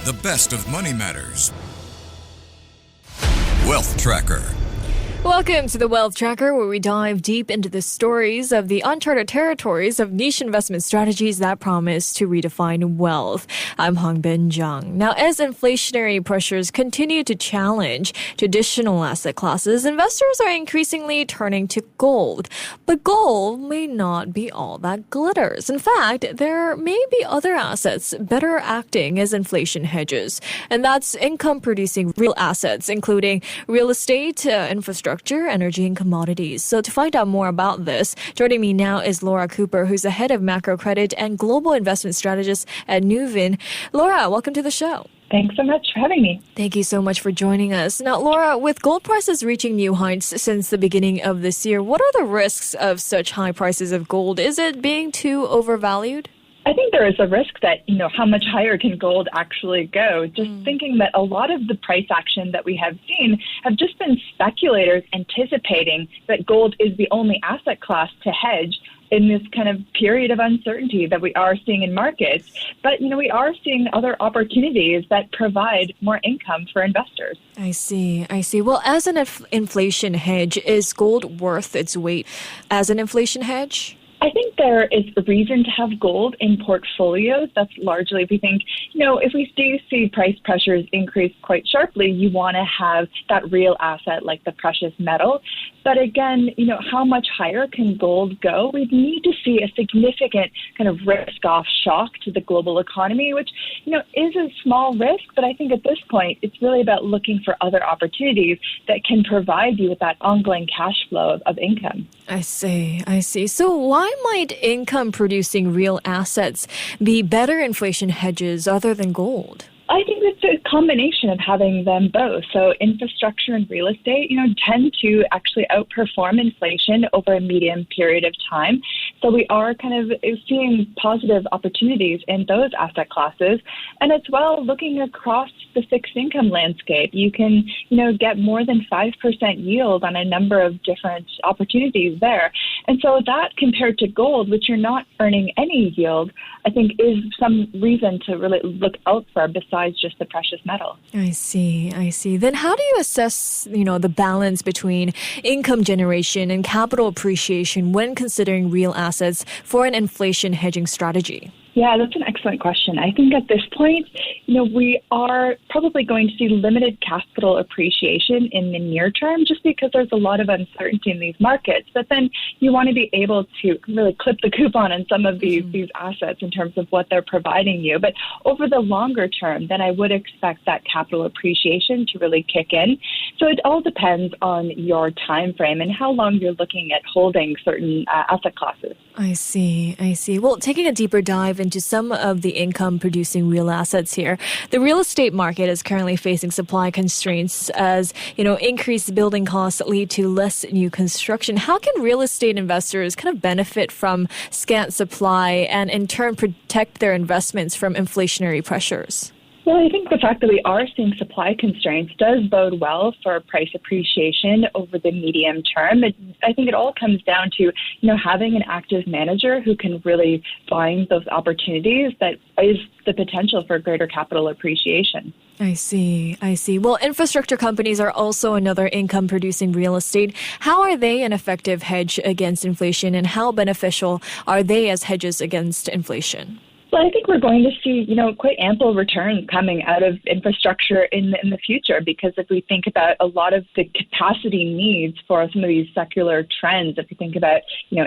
The best of money matters. Wealth Tracker. Welcome to the Wealth Tracker, where we dive deep into the stories of the uncharted territories of niche investment strategies that promise to redefine wealth. I'm Hongbin Jeong. Now, as inflationary pressures continue to challenge traditional asset classes, investors are increasingly turning to gold. But gold may not be all that glitters. In fact, there may be other assets better acting as inflation hedges. And that's income-producing real assets, including real estate, infrastructure, energy, and commodities. So to find out more about this, joining me now is Laura Cooper, who's the head of macro credit and global investment strategist at Nuveen. Laura, welcome to the show. Thanks so much for having me. Thank you so much for joining us. Now, Laura, with gold prices reaching new heights since the beginning of this year, what are the risks of such high prices of gold? Is it being too overvalued? I think there is a risk that, how much higher can gold actually go? Just thinking that a lot of the price action that we have seen have just been speculators anticipating that gold is the only asset class to hedge in this kind of period of uncertainty that we are seeing in markets. But, we are seeing other opportunities that provide more income for investors. I see. Well, as an inflation hedge, is gold worth its weight as an inflation hedge? I think there is a reason to have gold in portfolios. That's largely, if we think, if we do see price pressures increase quite sharply, you want to have that real asset like the precious metal. But again, how much higher can gold go? We need to see a significant kind of risk-off shock to the global economy, which, is a small risk. But I think at this point, it's really about looking for other opportunities that can provide you with that ongoing cash flow of income. I see. So why might income-producing real assets be better inflation hedges other than gold? I think it's a combination of having them both. So infrastructure and real estate, tend to actually outperform inflation over a medium period of time. So we are kind of seeing positive opportunities in those asset classes. And as well, looking across the fixed income landscape, you can, get more than 5% yield on a number of different opportunities there. And so that compared to gold, which you're not earning any yield, I think is some reason to really look out for besides just the precious metal. I see. Then how do you assess, the balance between income generation and capital appreciation when considering real assets for an inflation hedging strategy? Yeah, that's an excellent question. I think at this point, we are probably going to see limited capital appreciation in the near term just because there's a lot of uncertainty in these markets. But then you want to be able to really clip the coupon on some of these assets in terms of what they're providing you. But over the longer term, then I would expect that capital appreciation to really kick in. So it all depends on your time frame and how long you're looking at holding certain asset classes. I see. Well, taking a deeper dive into some of the income-producing real assets here, the real estate market is currently facing supply constraints as, increased building costs lead to less new construction. How can real estate investors kind of benefit from scant supply and in turn protect their investments from inflationary pressures? Well, I think the fact that we are seeing supply constraints does bode well for price appreciation over the medium term. I think it all comes down to, having an active manager who can really find those opportunities that is the potential for greater capital appreciation. I see. Well, infrastructure companies are also another income-producing real estate. How are they an effective hedge against inflation, and how beneficial are they as hedges against inflation? Well, I think we're going to see, quite ample returns coming out of infrastructure in the future, because if we think about a lot of the capacity needs for some of these secular trends, if you think about,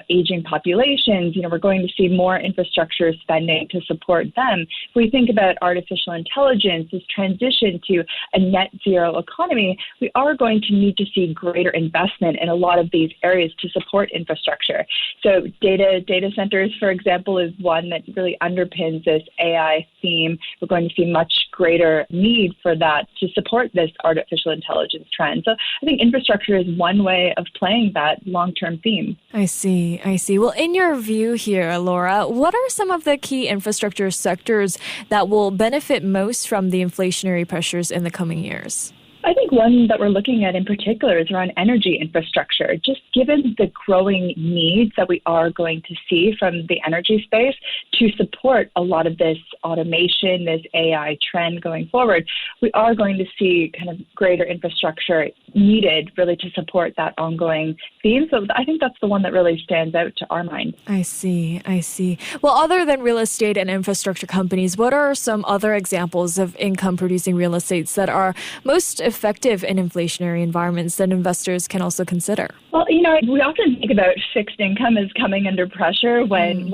aging populations, we're going to see more infrastructure spending to support them. If we think about artificial intelligence, this transition to a net zero economy, we are going to need to see greater investment in a lot of these areas to support infrastructure. So data centers, for example, is one that really underpins this AI theme. We're going to see much greater need for that to support this artificial intelligence trend. So I think infrastructure is one way of playing that long-term theme. I see. Well, in your view here, Laura, what are some of the key infrastructure sectors that will benefit most from the inflationary pressures in the coming years? I think one that we're looking at in particular is around energy infrastructure. Just given the growing needs that we are going to see from the energy space to support a lot of this automation, this AI trend going forward, we are going to see kind of greater infrastructure needed really to support that ongoing theme. So I think that's the one that really stands out to our mind. I see. Well, other than real estate and infrastructure companies, what are some other examples of income-producing real estates that are most effective in inflationary environments that investors can also consider? Well, we often think about fixed income as coming under pressure when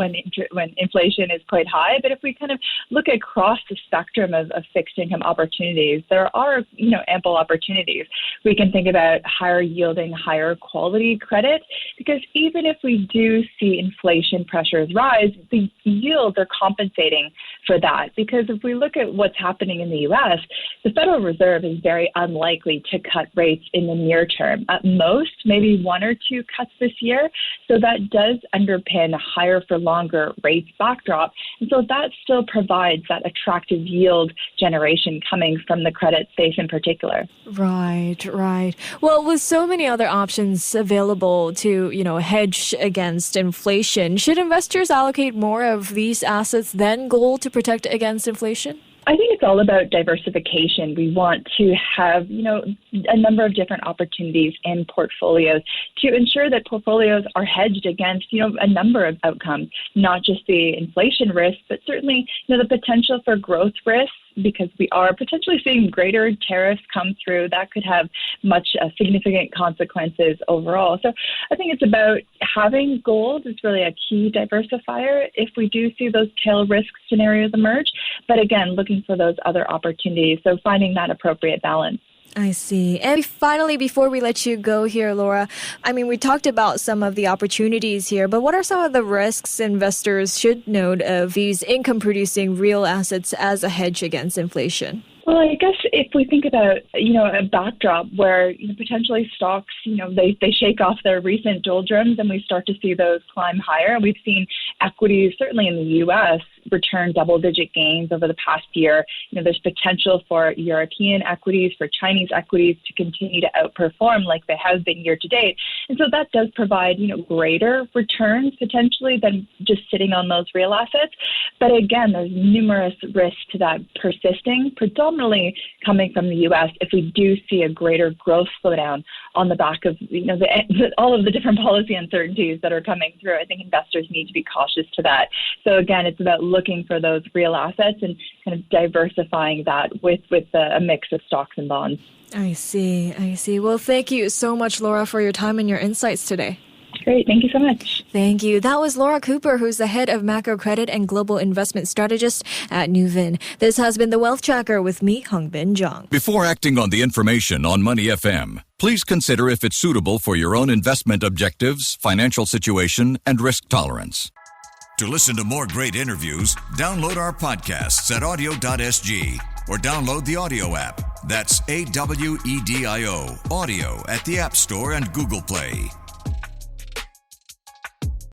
inflation is quite high. But if we kind of look across the spectrum of fixed income opportunities, there are, ample opportunities. We can think about higher yielding, higher quality credit, because even if we do see inflation pressures rise, the yields are compensating for that. Because if we look at what's happening in the U.S., the Federal Reserve is very unlikely to cut rates in the near term. At most, maybe one or two cuts this year. So that does underpin a higher for longer rates backdrop. And so that still provides that attractive yield generation coming from the credit space in particular. Right. Well, with so many other options available to, hedge against inflation, should investors allocate more of these assets than gold to protect against inflation? I think it's all about diversification. We want to have, a number of different opportunities in portfolios to ensure that portfolios are hedged against, a number of outcomes, not just the inflation risk, but certainly, the potential for growth risks, because we are potentially seeing greater tariffs come through that could have much significant consequences overall. So I think it's about having gold is really a key diversifier if we do see those tail risk scenarios emerge. But again, looking for those other opportunities. So finding that appropriate balance. I see. And finally, before we let you go here, Laura, we talked about some of the opportunities here, but what are some of the risks investors should note of these income-producing real assets as a hedge against inflation? Well, I guess if we think about, a backdrop where potentially stocks, they shake off their recent doldrums and we start to see those climb higher. We've seen equities, certainly in the U.S., return double-digit gains over the past year. There's potential for European equities, for Chinese equities to continue to outperform like they have been year to date. And so that does provide, greater returns potentially than just sitting on those real assets. But again, there's numerous risks to that persisting, predominantly coming from the U.S. if we do see a greater growth slowdown on the back of, all of the different policy uncertainties that are coming through. I think investors need to be cautious to that. So again, it's about looking for those real assets and kind of diversifying that with a mix of stocks and bonds. I see. Well, thank you so much, Laura, for your time and your insights today. Great. Thank you so much. Thank you. That was Laura Cooper, who's the head of macro credit and global investment strategist at Nuveen. This has been the Wealth Tracker with me, Hongbin Jeong. Before acting on the information on Money FM, please consider if it's suitable for your own investment objectives, financial situation, and risk tolerance. To listen to more great interviews, download our podcasts at audio.sg or download the audio app. That's AWEDIO, audio at the App Store and Google Play.